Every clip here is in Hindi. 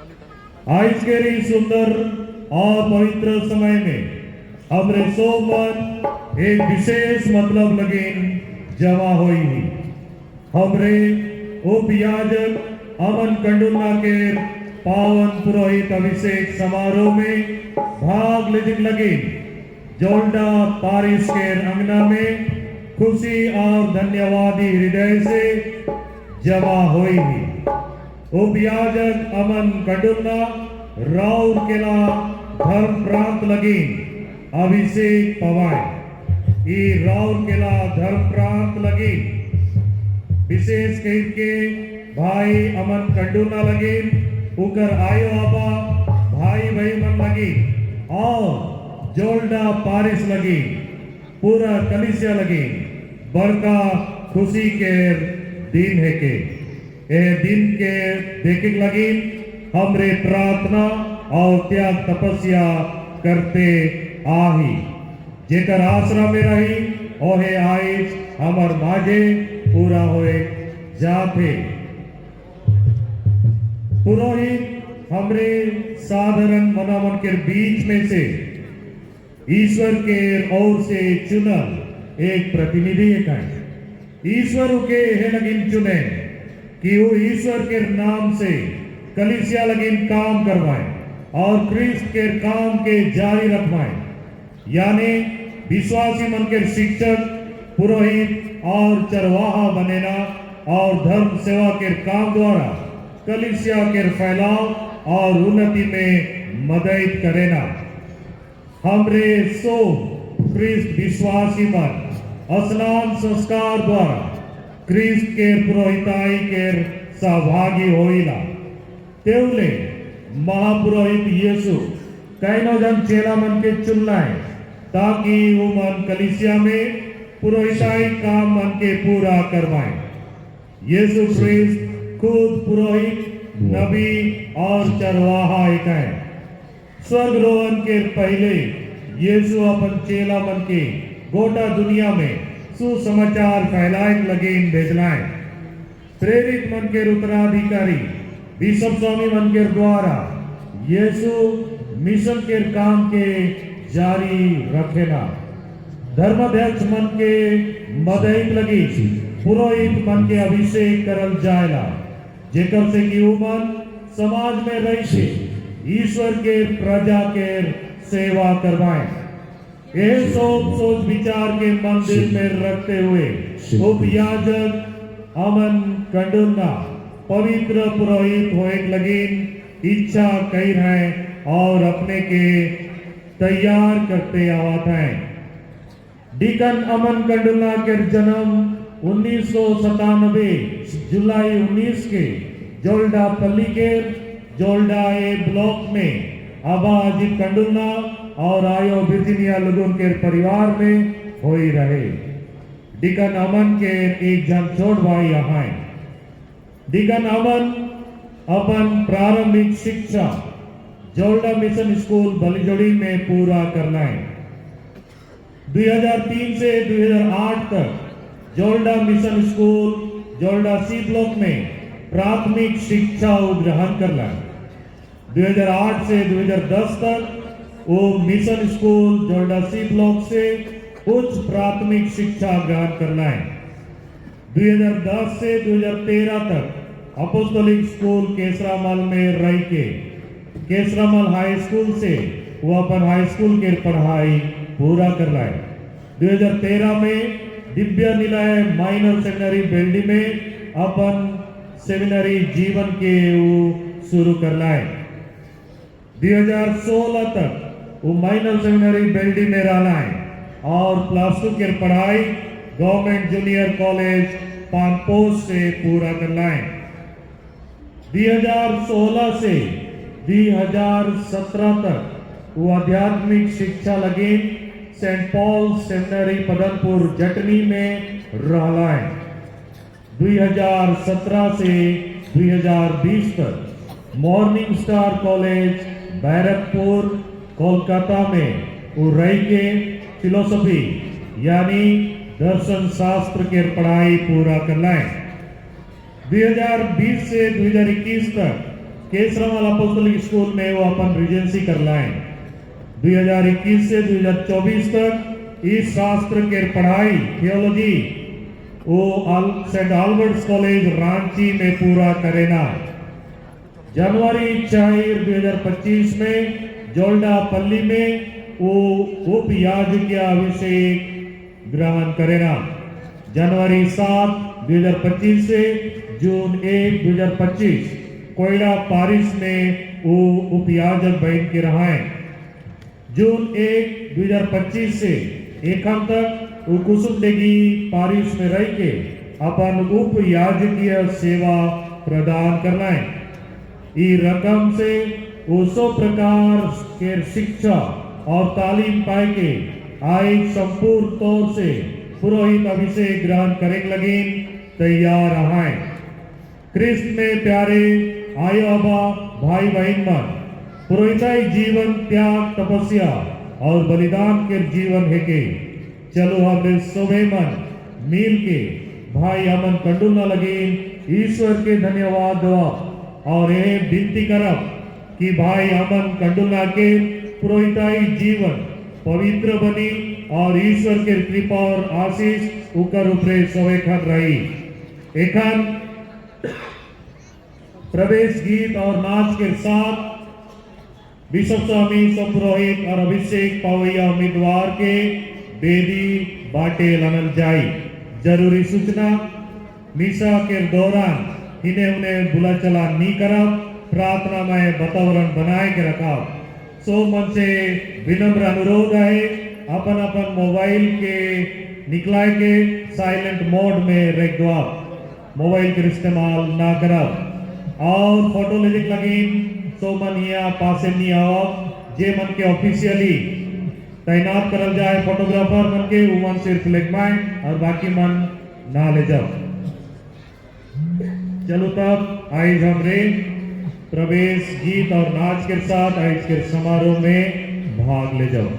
आज के सुंदर और पवित्र समय में हमरे सोमन एक विशेष मतलब लगेन जमा हुई ही हमरे उपयाजक अमन कंडुलना के पावन पुरोहित अभिषेक समारोह में भाग लेने लगे जोल्डा पारिस के अंगना में खुशी और धन्यवादी हृदय से जमा हुई ही उपयाजक अमन कंडुलना राउर केला धर्म प्रांत लगी अभिषेक पवाए ई राउर केला धर्म प्रांत लगी विशेष करके भाई अमन कंडुलना लगे उकर आयो आबा भाई भाई मन लगी और जोल्डा पारिस लगी पूरा कलिसिया लगी बड़का खुशी के दिन है के ए दिन के देखे लगी हमरे प्रार्थना और त्याग तपस्या करते आही जेकर आसरा में रही ओहे आइज हमर माजे पूरा होए जाते पुरोहित हमरे साधारण मनावन के बीच में से ईश्वर के ओर से चुना एक प्रतिनिधि है ईश्वर के है लगिन चुने कि वो ईश्वर के नाम से कलीसिया लगिन काम करवाए और क्रिस्त के काम के जारी रखवाए यानी विश्वासी मन के शिक्षक पुरोहित और चरवाहा बनेना और धर्म सेवा के काम द्वारा कलीसिया के फैलाव और उन्नति में मदद करेना हमरे सो क्रिस्त विश्वासी मन स्नान संस्कार द्वारा क्रिस्त के पुरोहिताई के सहभागी होइला तेवले महापुरोहित यीशु कैनो जन चेला मन के चुनलाए ताकि वो मन कलीसिया में पुरोहिताई काम मन के पूरा करवाए यीशु क्रिस्त खुद पुरोहित नबी और चरवाहा एक है स्वर्गरोहन के पहले यीशु अपन चेला मन के गोटा दुनिया में सुसमाचार फैलाए लगे भेजलाए प्रेरित मन के उत्तराधिकारी बिशप स्वामी मन के द्वारा यीशु मिशन के काम के जारी रखेना धर्माध्यक्ष मन के मदद लगी पुरोहित मन के अभिषेक करल जाएला जेकर से कि मन समाज में रही से ईश्वर के प्रजा के सेवा करवाएं यह सोच विचार के मंदिर में रखते हुए उपयाजक अमन कंडुलना पवित्र पुरोहित होए लगिन इच्छा कही रहे और अपने के तैयार करते आवत हैं डीकन अमन कंडुलना के जन्म 1997 जुलाई 19 के जोल्डा पल्ली के जोल्डा ए ब्लॉक में आबा अजीत कंडुलना और आयो वर्जीनिया लगुन के परिवार में होई रहे डीकन अमन के एक जन छोट भाई यहाँ डीकन अमन अपन प्रारंभिक शिक्षा जोल्डा मिशन स्कूल बलिजोड़ी में पूरा करना है 2003 से 2008 तक जोल्डा मिशन स्कूल जोल्डा सी ब्लॉक में प्राथमिक शिक्षा ग्रहण करना 2008 से 2010 तक वो मिशन स्कूल जोल्डा सी ब्लॉक से उच्च प्राथमिक शिक्षा ग्रहण करना है 2010 से 2013 तक अपोस्टोलिक स्कूल केसरामल में रह के केसरामल हाई स्कूल से वो अपन हाई स्कूल के पढ़ाई पूरा करना है 2013 में दिव्य निलय माइनर सेमिनरी बेल्डी में अपन सेमिनरी जीवन के शुरू करना है 2016 तक वो माइनर सेमिनरी बेल्डी में रहना है और प्लस 2 की पढ़ाई गवर्नमेंट जूनियर कॉलेज पानपोस से पूरा करना है 2016 से 2017 तक वो आध्यात्मिक शिक्षा लगी सेंट पॉल सेमिनरी पदनपुर जटनी में रहला है 2017 से 2020 तक morning star college Barrackpore Kolkata में वो रह के फिलोसफी यानी दर्शन शास्त्र के पढ़ाई पूरा करना है 2020 से 2021 तक केसरावाल अपोस्टलिक स्कूल में वो अपन रिजेंसी कर लाए 2021 से 2024 तक इस शास्त्र के पढ़ाई थियोलॉजी वो सेंट आल्बर्ट्स कॉलेज रांची में पूरा करेना। जनवरी 4 2025 में जोल्डापल्ली में वो उप याजकीय अभिषेक ग्रहण करेना। जनवरी 7 2025 से जून 1 2025 कोयला पारिस में वो उपयाजक बन के रहा। जून 1 2025 से एकम तक वो कुसुमडेगी पारिस में रह के अपन उप याजकीय सेवा प्रदान करना है। ई रकम से वो सौ प्रकार के शिक्षा और तालीम पाए के आय संपूर्ण तौर से पुरोहित अभिषेक ग्रहण करें लगे तैयार है। क्रिस्त में प्यारे आयो अबा भाई बहन मन पुरोहिताई जीवन त्याग तपस्या और बलिदान के जीवन है के चलो हमने सोबे मन मिल के भाई अमन कंडुल न लगे ईश्वर के धन्यवाद दवा और यह विनती करब कि भाई अमन कंडुला के पुरोहिताई जीवन पवित्र बनी और ईश्वर के कृपा और आशीष उकर ऊपरे सवेखन रही। एखन प्रवेश गीत और नाच के साथ बिशप स्वामी पुरोहित और अभिषेक पावैया उम्मीदवार के बेदी बाटे लानल जाई। जरूरी सूचना मिसा के दौरान इन्हें उन्हें बुला चला नहीं करब, प्रार्थना में वातावरण बनाए के रखा। सो मन से विनम्र अनुरोध है अपन अपन मोबाइल के निकला के साइलेंट मोड में रख दो, मोबाइल के इस्तेमाल ना करब। और फोटो ले लगी सो मन यहाँ पासे नहीं आओ, जे मन के ऑफिशियली तैनात करल जाए फोटोग्राफर मन के वो मन सिर्फ लेगमाए और बाकी मन ना ले जाओ। चलो तब आज हमरे प्रवेश गीत और नाच के साथ आज के समारोह में भाग ले जाओ।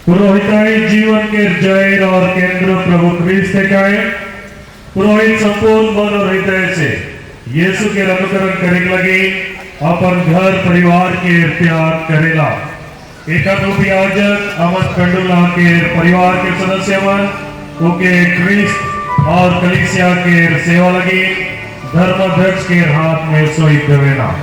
पुरोहिताई जीवन के जय और केंद्र प्रभु क्रिस्त का पुरोहित संपूर्ण मन और हृदय से यीशु के अनुकरण करे लगे अपन घर परिवार के त्याग करेला। एक उपयाजक अमत कंडुला के परिवार के सदस्य मन के क्रिस्त और कलीसिया के सेवा लगी धर्माध्यक्ष के हाथ में सोई देवेला।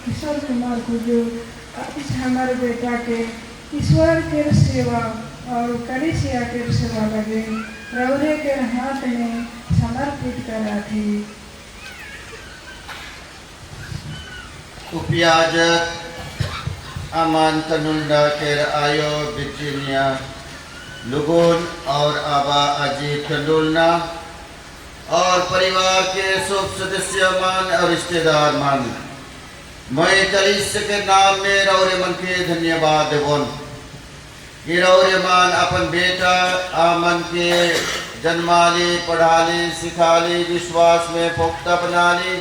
किशोर कुमार को जो इस हमारे बेटा के ईश्वर के सेवा और कलिसिया के सेवा लगे रौरे के हाथ में समर्पित करा थी। उपयाजक अमन कनुल्ला के आयो विर्जीनिया लुगुन और आबा अजीत कंडोलना और परिवार के सब सदस्य मान और रिश्तेदार मान मैं कलिसिया के नाम में रौरे मन के धन्यवाद देवन कि रौरे मान अपन बेटा आमन के जन्माली पढ़ाली सिखाली विश्वास में पुख्ता बनाली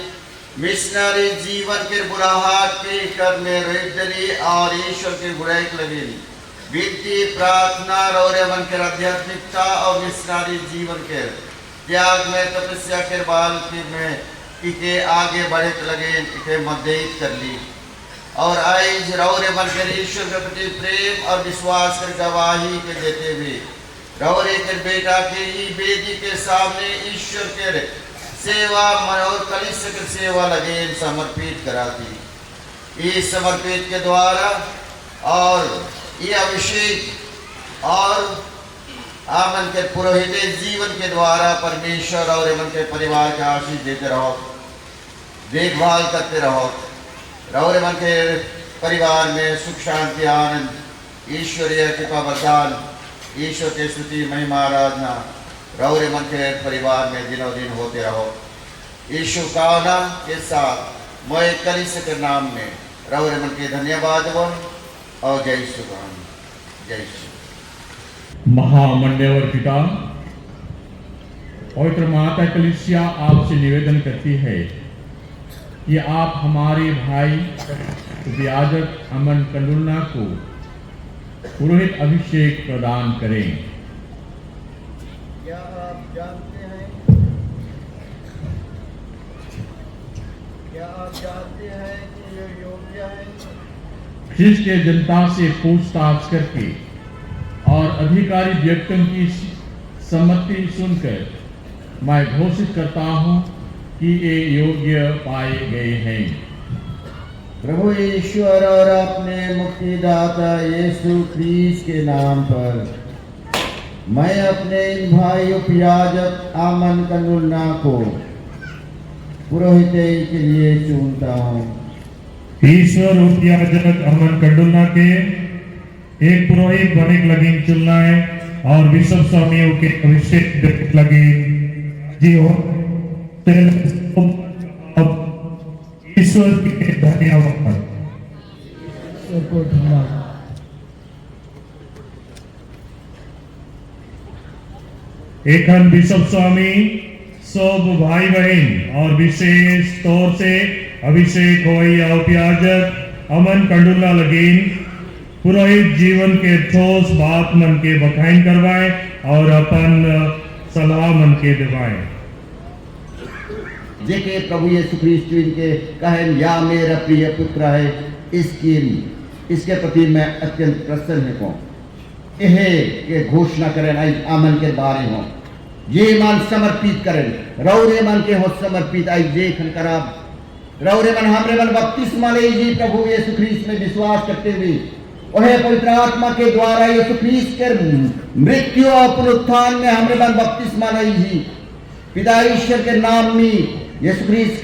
मिशनरी जीवन के बुराहाट के कर में रेडली और ईश्वर के बुराई लगेली विनती प्रार्थना रौरे मन के आध्यात्मिकता और मिशनरी जीवन के त्याग में तपस्या के बाल के में इके आगे बढ़े लगे इके मदद कर ली और आज रौरे मन के ईश्वर के प्रति प्रेम और विश्वास कर गवाही के देते हुए रौरे के बेटा के ई वेदी के सामने ईश्वर के सेवा और कलिसिया की सेवा लगे समर्पित कराती इस समर्पित के द्वारा और ये अभिषेक और आमन के पुरोहित जीवन के द्वारा परमेश्वर और मन के परिवार के आशीष देते रहो देखभाल करते रहो रौरे मन के परिवार में सुख शांति आनंद ईश्वरीय कृपा वरदान ईश्वर के स्तुति महिमा आराधना रौरे मन के परिवार में दिनों दिन होते रहो इस शुभकामना के साथ मैं कलिसिया के नाम में रौरे मन के धन्यवाद और जय श्री राम जय श्री महामंडलेवर पिता पवित्र माता कलिसिया आपसे निवेदन करती है कि आप हमारे भाई उपयाजक अमन कंडुलना को पुरोहित अभिषेक प्रदान करें। क्या आप जानते हैं कि ये योग्य है ख्रिस्त के जनता से पूछताछ करके और अधिकारी व्यक्तियों की सम्मति सुनकर मैं घोषित करता हूं कि ये योग्य पाए गए हैं। प्रभु ईश्वर और अपने मुक्तिदाता यीशु ख्रीस्त के नाम पर मैं अपने इन भाई उपयाजक आमन कंडुलना को पुरोहित के लिए चुनता हूँ। ईश्वर उपयाजक अमन कंडुलना के एक पुरोहित बने लगे चुनना है और विश्व स्वामियों के अभिषेक लगे जी हो ईश्वर के धन्यवाद। एखन बिशप स्वामी सब भाई बहन और विशेष तौर से अभिषेक होइया उपयाजक अमन कंडुलना लगीन पुरोहित जीवन के ठोस बात मन के बखाइन करवाए और अपन सलाह मन के दिवाए जेके प्रभु यीशु ख्रीस्त इनके कहन या मेरा प्रिय पुत्र है इसके प्रति मैं अत्यंत प्रसन्न हूँ यह के घोषणा करें आई आमन के बारे हो ये मन समर्पित करें रौरे मन के हो समर्पित आई देखन कराब रौरे मन हमरे मन बपतिस्मा ले जी प्रभु यीशु ख्रीस्त में विश्वास करते हुए वह पवित्र आत्मा के द्वारा यीशु ख्रीस्त के मृत्यु और पुनरुत्थान में हमरे मन बपतिस्मा ले जी पिता ईश्वर के नाम में यीशु ख्रीस्त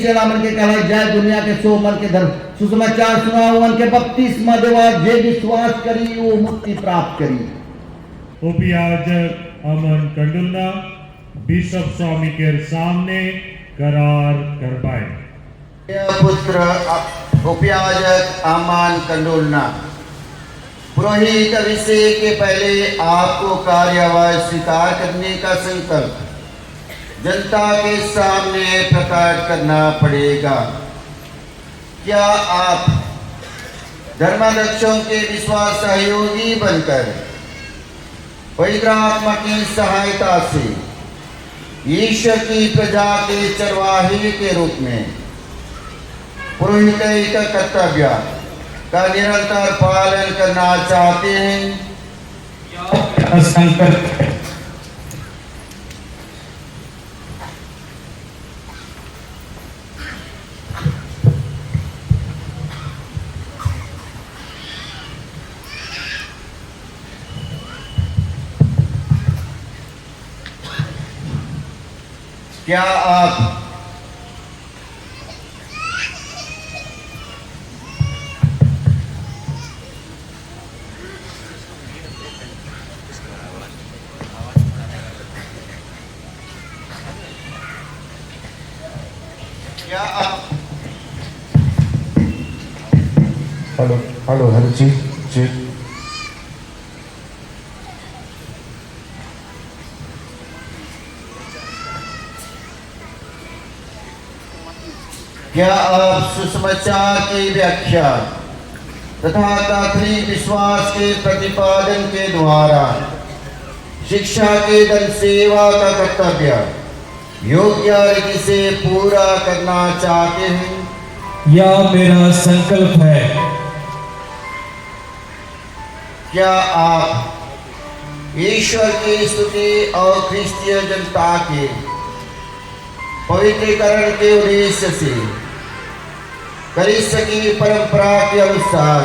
के नाम के कहला जाए दुनिया के सो मन के धर्म सुसमाचार सुनाओ मन के बपतिस्मा देवा जे विश्वास करी वो मुक्ति प्राप्त करी। उपयाजक अमन कंडुलना बिशप स्वामी के सामने करार करवाए। पुत्र उपयाजक अमन कंडुलना पुरोहित अभिषेक के पहले आपको कार्यवाही स्वीकार करने का संकल्प जनता के सामने प्रकट करना पड़ेगा। क्या आप धर्माध्यक्षों के विश्वास सहयोगी बनकर पवित्र आत्मा की सहायता से ईश्वर की प्रजा के चरवाहे के रूप में पुरोहित का कर्तव्य का निरंतर पालन करना चाहते हैं? संकल्प क्या आप हेलो जी जी क्या आप सुसमाचार की व्याख्या तथा आखिरी विश्वास के प्रतिपादन के द्वारा शिक्षा के दल सेवा का कर्तव्य योग्य रीति से पूरा करना चाहते हैं? यह मेरा संकल्प है। क्या आप ईश्वर की स्तुति और ख्रिस्तीय जनता के पवित्रीकरण के उद्देश्य से कलीसिया की परंपरा के अनुसार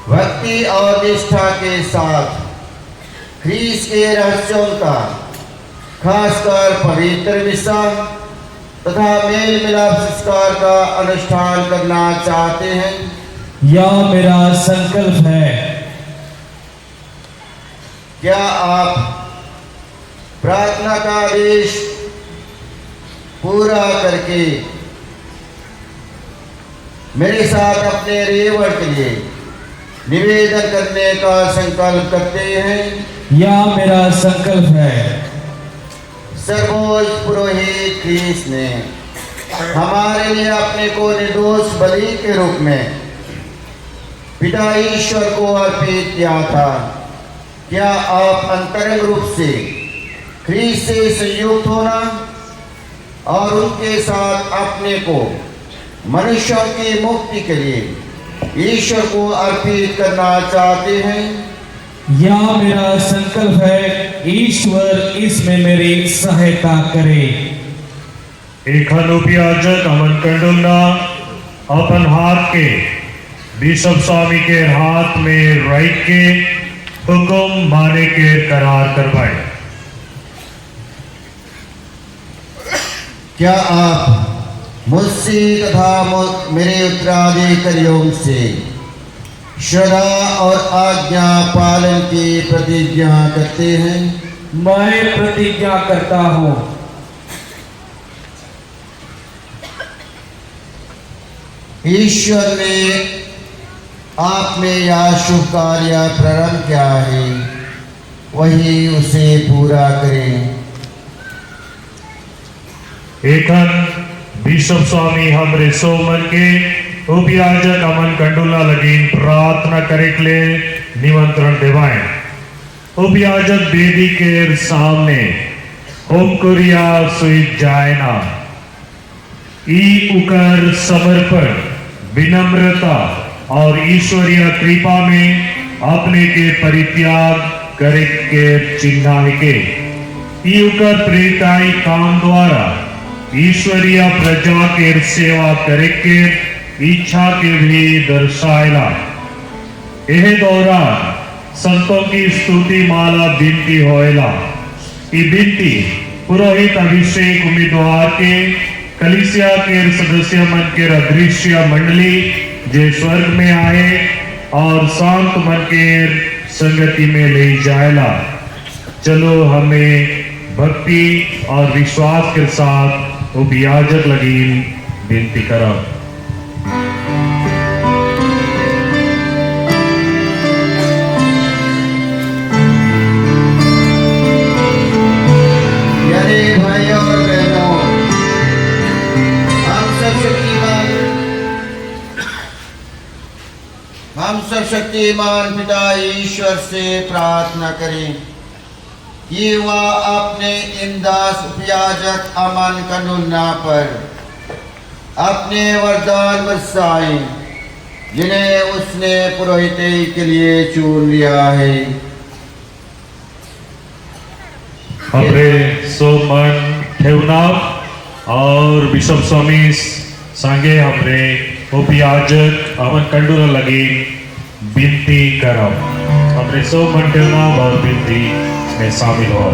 भक्ति और निष्ठा के साथ ख्रीस्त के रहस्यों का खासकर पवित्र मिसा तथा मेल मिलाप संस्कार का अनुष्ठान करना चाहते हैं? यह मेरा संकल्प है। क्या आप प्रार्थना का आदेश पूरा करके मेरे साथ अपने रेवड़ के लिए निवेदन करने का संकल्प करते हैं? यह मेरा संकल्प है। सर्वोच्च पुरोहित ख्रीस्त ने हमारे लिए अपने को निर्दोष बलि के रूप में पिता ईश्वर को अर्पित किया था। क्या आप अंतरंग रूप से ख्रीस्त से संयुक्त होना और उनके साथ अपने को मनुष्यों की मुक्ति के लिए ईश्वर को अर्पित करना चाहते हैं? यह मेरा संकल्प है। ईश्वर इसमें मेरी सहायता करे। एखान उपयाजक अमन कंडुलना अपन हाथ के बिशप स्वामी के हाथ में राइट के हुक्म माने के करार करवाए। क्या आप मुझसे तथा मेरे उत्तराधिकारियों से श्रद्धा और आज्ञा पालन की प्रतिज्ञा करते हैं? मैं प्रतिज्ञा करता हूँ। ईश्वर ने आप में यह शुभ कार्य प्रारंभ किया है, वही उसे पूरा करें। एखन बिशप स्वामी हमरे सोमन के उपयाजक अमन कंडुला लगीन प्रार्थना करे के लिए निमंत्रण देवाएं। उपयाजक वेदी के सामने होम कुरिया सुई जाए ना ई उकर समर्पण विनम्रता और ईश्वरीय कृपा में अपने के परित्याग करे के चिन्ह के ई उकर प्रेताई काम द्वारा ईश्वरीय प्रजा के सेवा करे के इच्छा के भी दर्शाएला। यह दौरान संतों की स्तुति माला बिनती होएला। ये बिनती पुरोहित अभिषेक उम्मीदवार के कलीसिया के सदस्य मन के अदृश्य मंडली जे स्वर्ग में आए और शांत मन के संगति में ले जाएला। चलो हमें भक्ति और विश्वास के साथ उपयाजक लगीन विनती करो। हम सब शक्तिमान पिता ईश्वर से प्रार्थना करें कि वह अपने इमदास उपयाजक अमन कनुन्ना पर अपने वरदान बरसाएं जिन्हें उसने पुरोहिती के लिए चुन लिया है। हमरे सोमन ठेवना और बिशप स्वामी संगे हमरे उपयाजक अमन कंडुला लगी विनती करो। हमरे सोमन ठेवना और विनती में शामिल हो।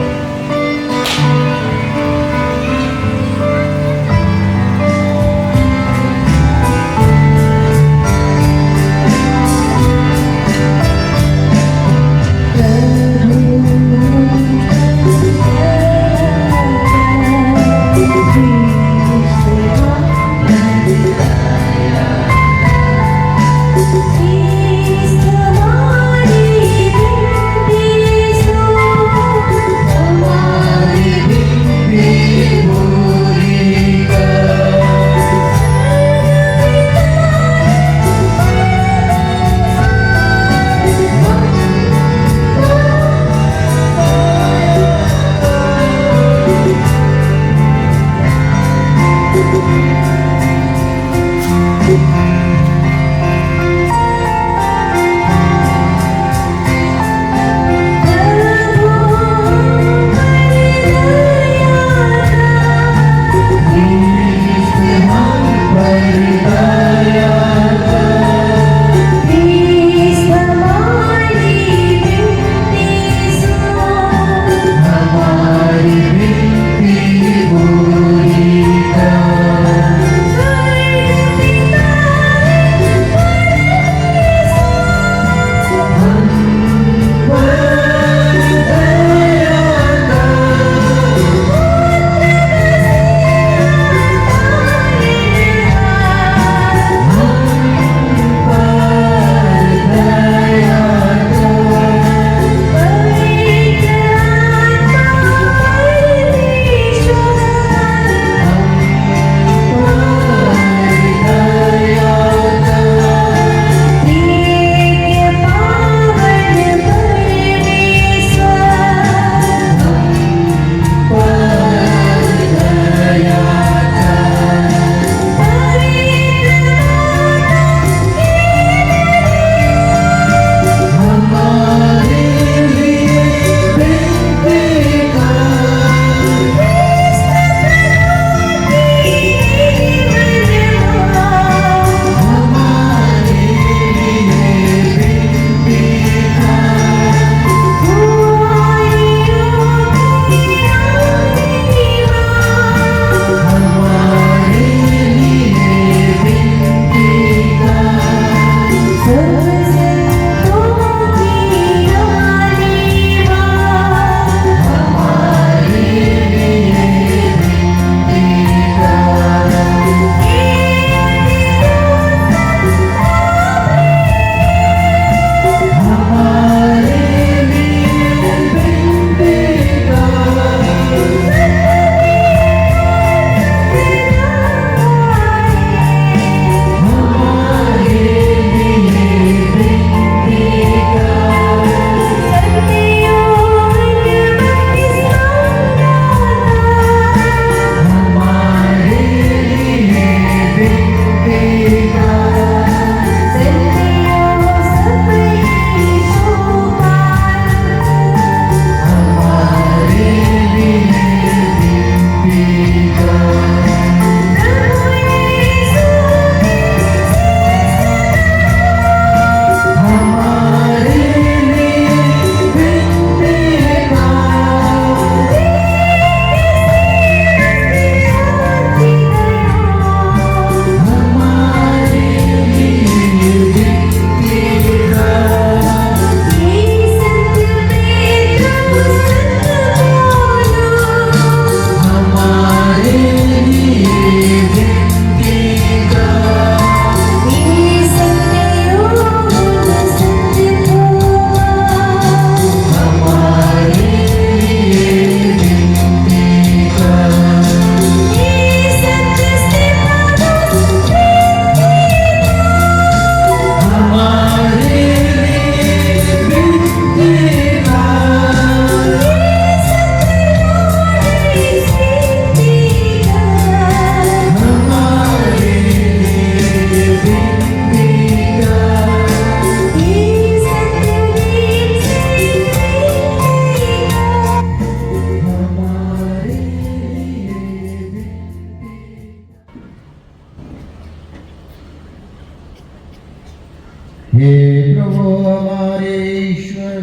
प्रभु हमारे ईश्वर,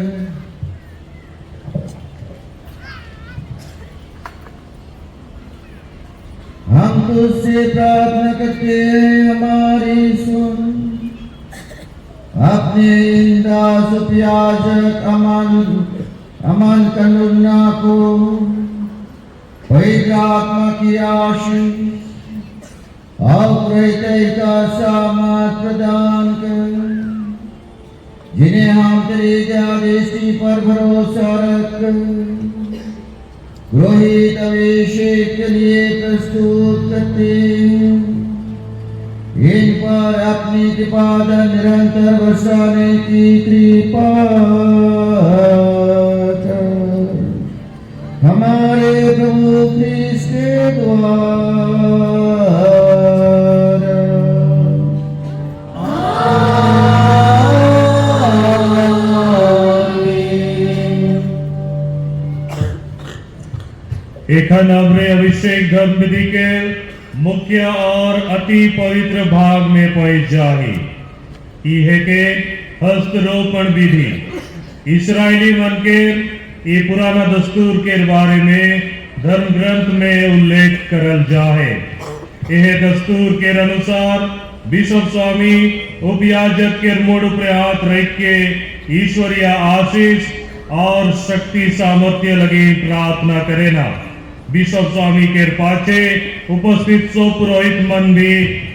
हम तुझसे प्रार्थना करते हैं, हमारी सुन। अपने इन दास याजक अमन कनुन्ना को पवित्र आत्मा की आशीष और प्रेरित का सामर्थ प्रदान कर, जिन्हें हम तेरे दृष्टि पर भरोसा रखकर पुरोहित अभिषेक के लिए प्रस्तुत करते हैं, इन पर अपनी कृपा निरंतर बरसाने की कृपा कर। हमारे प्रभु ख्रीष्ट के द्वारा एखन हमरे अभिषेक धर्म विधि के मुख्य और अति पवित्र भाग में पहुंच जाही। इहे के हस्तरोपण विधि इस्राएली मन के ये पुराना दस्तूर के बारे में धर्म ग्रंथ में उल्लेख करल जाहे। यह दस्तूर के अनुसार बिशप स्वामी उपयाजक के मोड़ पर हाथ रख के ईश्वरीय आशीष और शक्ति सामर्थ्य लगी प्रार्थना करेना। बिशप स्वामी के पाछे उपस्थित सो पुरोहित मन भी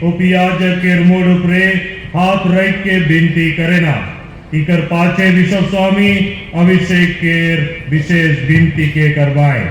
उपयाजक के मोड़ पर हाथ रख के विनती करेना। इकर पाछे बिशप स्वामी अभिषेक के विशेष विनती के करवाए।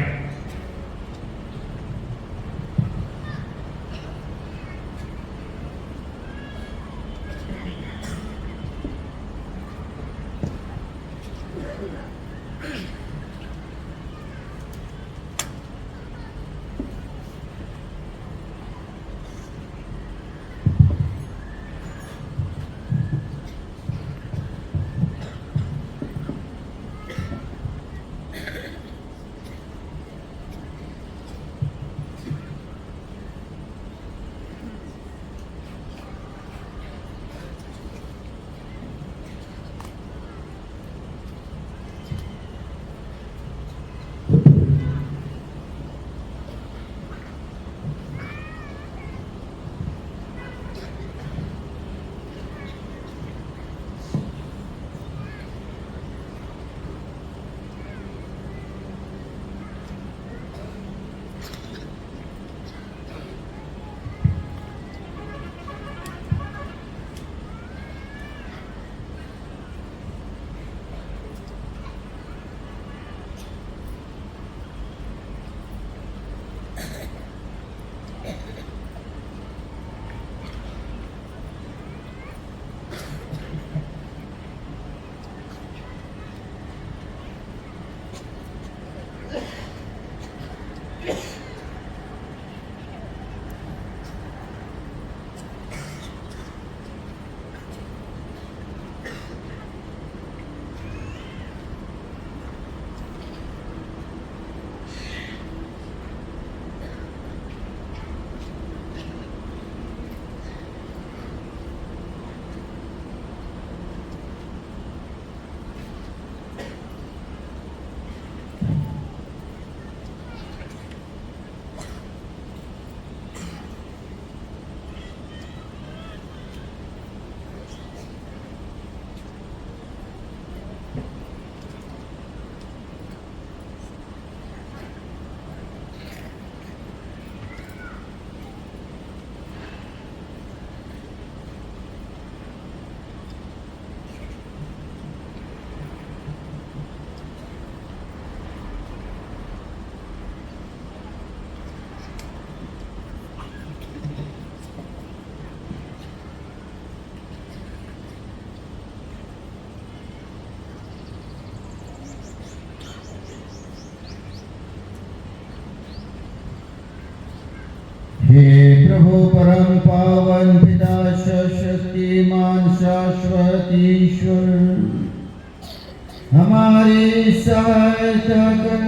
हे प्रभु परम पावन पिता शक्तिमान शाश्वत ईश्वर, हमारी सहायता कर।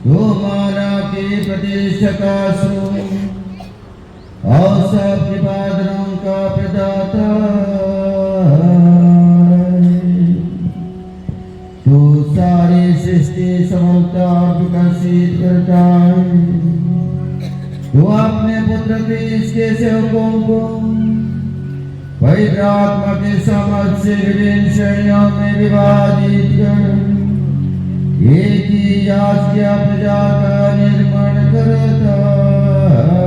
तो मानव की प्रतिष्ठा सो और सब विवादों का प्रदाता के सेवकों को पवित्र आत्मा के समझ से विभिन्न श्रेणियों में विभाजित कर एक ही जातीय प्रजा का निर्माण करता है।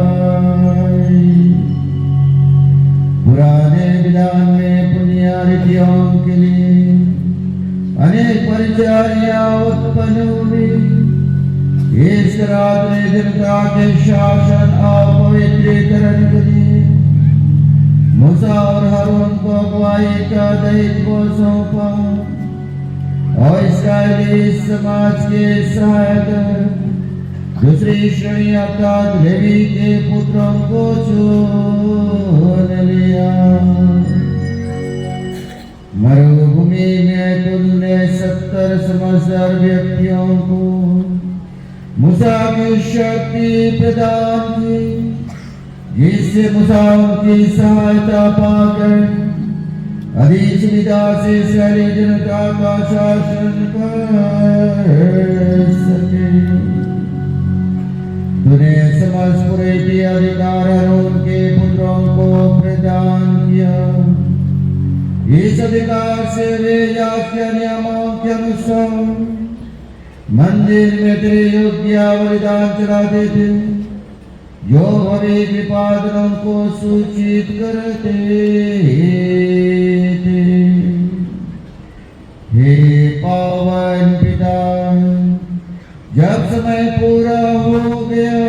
पुराने विधान में पुण्यार्थियों के लिए अनेक परिचर्या उत्पन्न हुई। इस रात ने जनता के शासन और पवित्रीकरण के लिए मूसा और हारून को अगुवाई का दायित्व सौंपा और इस्राएली समाज के सहायक दूसरी श्रेणी अर्थात लेवी के पुत्रों को चुन लिया। मरुभूमि में तुमने 70 समझदार व्यक्तियों को मूसा की शक्ति प्रदान की, जिससे मूसा उनकी सहायता पाकर अधिक सुविधा से इस्राएली जनता का शासन कर सके। तूने समझ पुरोहिती अधिकार हारून के पुत्रों को प्रदान किया। इस अधिकार से वे याजकीय नियमों के अनुसार मंदिर में तेरे योग्य बलिदान चढ़ाते थे, जो हवे कृपादनों को सूचित करते थे। हे पावन पिता, जब समय पूरा हो गया,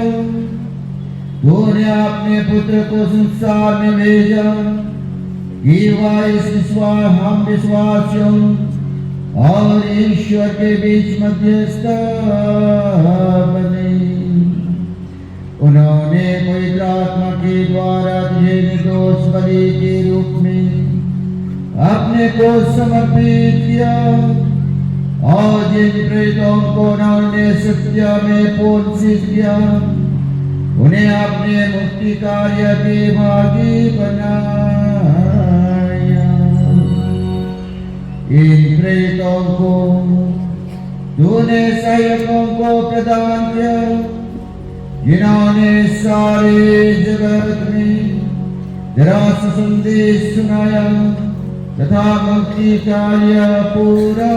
तूने अपने पुत्र को संसार में भेजा कि वह हम विश्वासियों और ईश्वर के बीच मध्यस्थ बने। उन्होंने पवित्र आत्मा के द्वारा तुझे निर्दोष बलि के रूप में अपने को समर्पित किया और जिन प्रेतों को उन्होंने सत्य में पोषित किया, उन्हें अपने मुक्ति कार्य के भागी बनाया। इन प्रेतों को तूने सहायकों को प्रदान किया, जिन्होंने सारे जगत में तेरा संदेश सुनाया तथा मुक्ति कार्य पूरा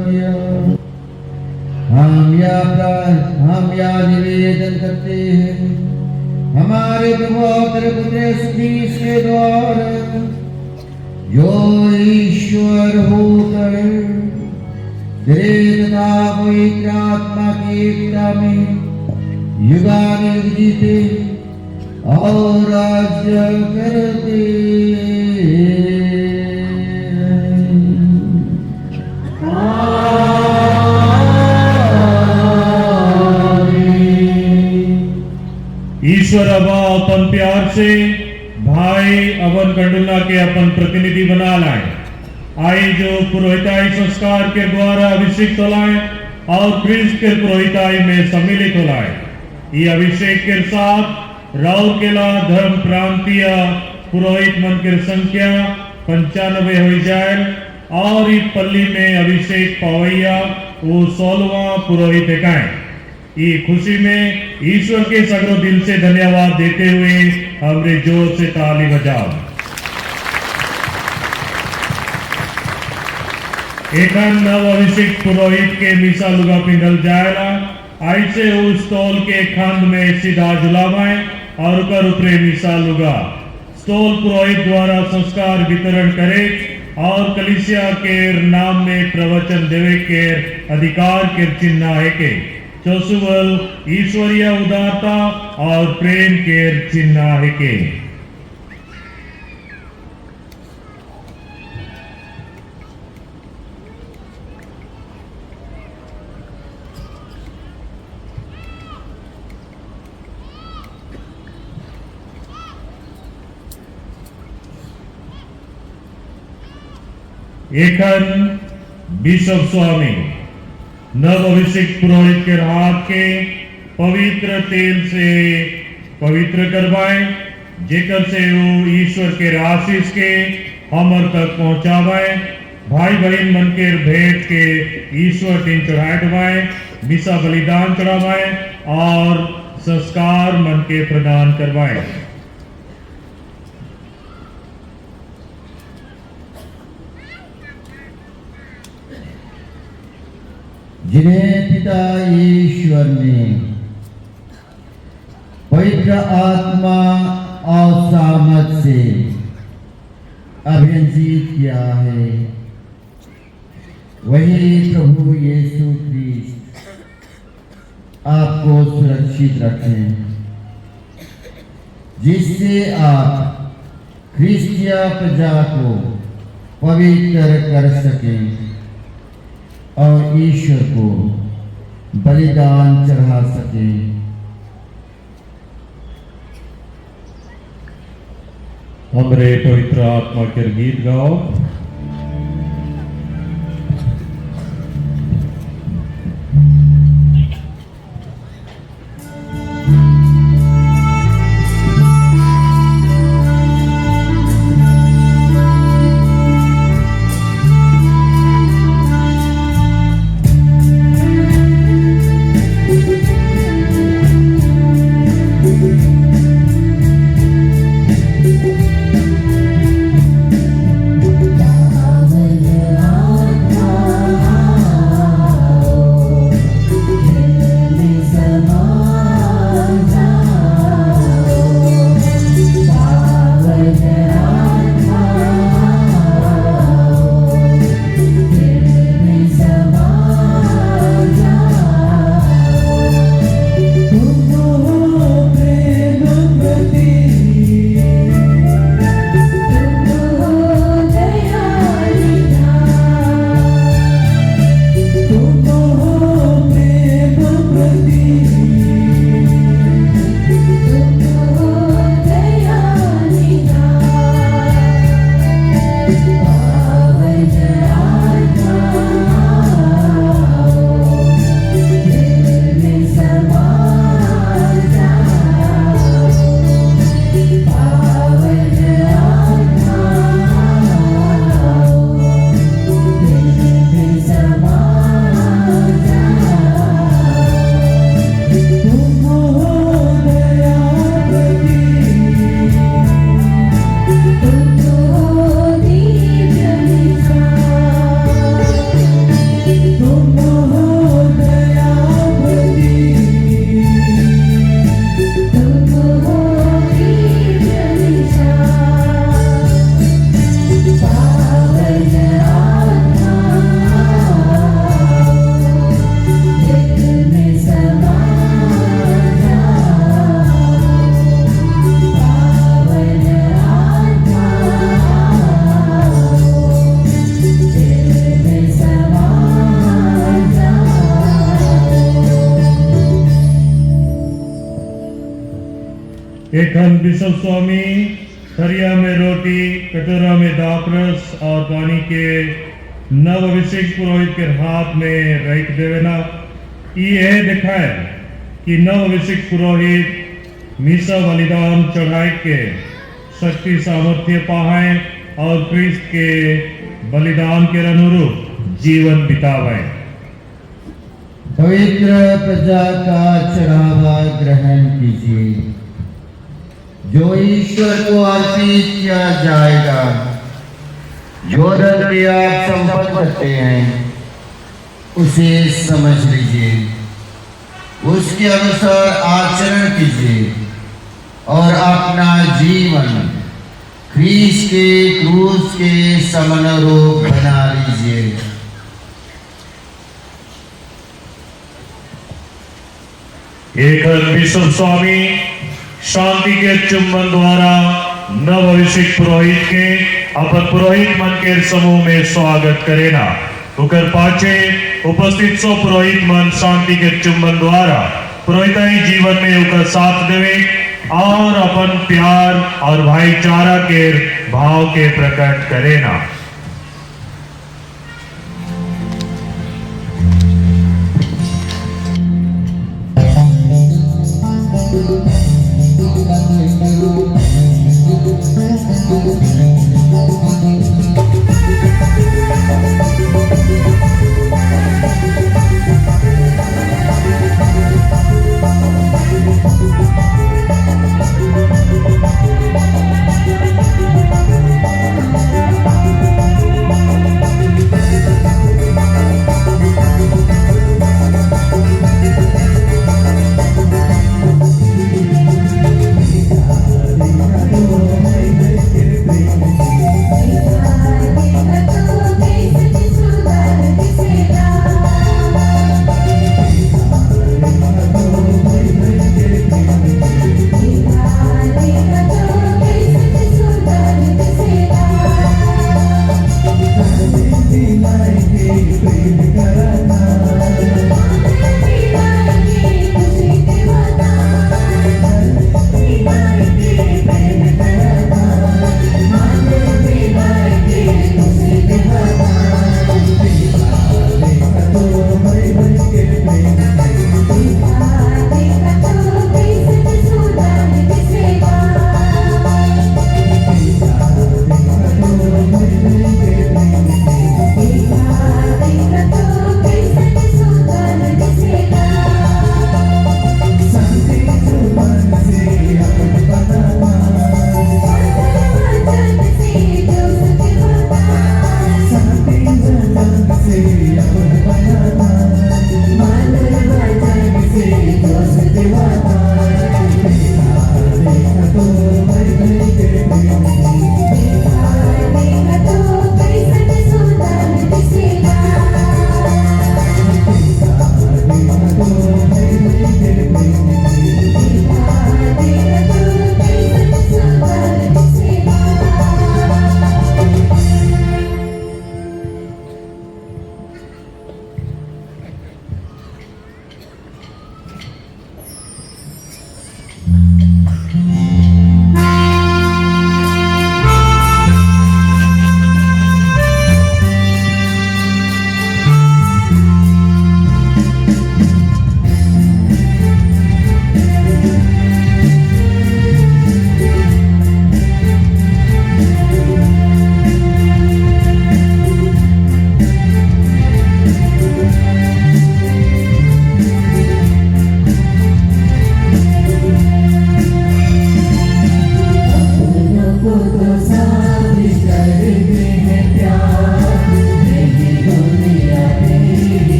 किया। हम यह निवेदन करते हैं, हमारे प्रभु तेरे पुत्र यीशु के द्वारा, जो ईश्वर होकर तेरे तथा पवित्र आत्मा की एकता में युगानुग जीते और राज्य करते ईश्वर अब अपन प्यार से भाई अवन कंडुला के अपन प्रतिनिधि बना लाए। आई जो पुरोहिताई संस्कार के द्वारा अभिषेक होलाए और क्रिस्त के पुरोहिताई में सम्मिलित होलाए। ये अभिषेक के साथ राउरकेला धर्म प्रांतीय पुरोहित मन की संख्या 95 हो जाए और इस पल्ली में अभिषेक पवैया वो 16वां पुरोहित है। ये खुशी में ईश्वर के सगरों दिल से धन्यवाद देते हुए हमरे जोर से ताली बजाओ। एखन नव अभिषेक पुरोहित के मिसा लुगा पिंडल जाएला। ऐसे उस तौल के खंड में सीधा झुलावाए और कर ऊपरे मिसा लुगा स्टोल पुरोहित द्वारा संस्कार वितरण करे और कलिसिया के नाम में प्रवचन देवे के अधिकार के चिन्ह है के चौसुवल ईश्वरीय उदारता और प्रेम के चिन्ह है के। एखन बिशप स्वामी नव अभिषेक पुरोहित के हाथ के पवित्र तेल से पवित्र करवाए, जेकर से वो ईश्वर के आशीष के हमर तक पहुंचावाए। भाई बहन मन के भेंट के ईश्वर दिन चढ़ाए, मिसा बलिदान चढ़ावाए और संस्कार मन के प्रदान करवाएं। जिन्हें पिता ईश्वर ने पवित्र आत्मा और सामर्थ से अभिषेक किया है, वही प्रभु यीशु क्रिस्ट आपको सुरक्षित रखें, जिससे आप ख्रिस्तीय प्रजा को पवित्र कर सकें और ईश्वर को बलिदान चढ़ा सकें। हमरे पवित्र आत्मा के गीत गाओ। एक हम बिशप स्वामी थरिया में रोटी, कटोरा में दापरस और पानी के नव अभिषेक पुरोहित के हाथ में रख देवेना। ये दिखाए कि नव अभिषेक पुरोहित मिसा बलिदान चढ़ाई के शक्ति सामर्थ्य पाए और क्रिस्त के बलिदान के अनुरूप जीवन बितावे। पवित्र प्रजा का चढ़ावा ग्रहण कीजिए, जो ईश्वर को अर्पित किया जाएगा। जो दंड आप संपन्न करते हैं उसे समझ लीजिए, उसके अनुसार आचरण कीजिए और अपना जीवन ख्रीस्त के क्रूस के समानुरूप बना लीजिए। एक बिशप स्वामी शांति के चुंबन द्वारा नव अभिषेक पुरोहित के अपन पुरोहित मन के समूह में स्वागत करेना। उकर पाचे उपस्थित सो पुरोहित मन शांति के चुंबन द्वारा पुरोहिताई जीवन में उकर साथ देवे और अपन प्यार और भाईचारा के भाव के प्रकट करेना।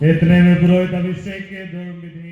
इतने में पुरोहित अभिषेक के धर्म विधि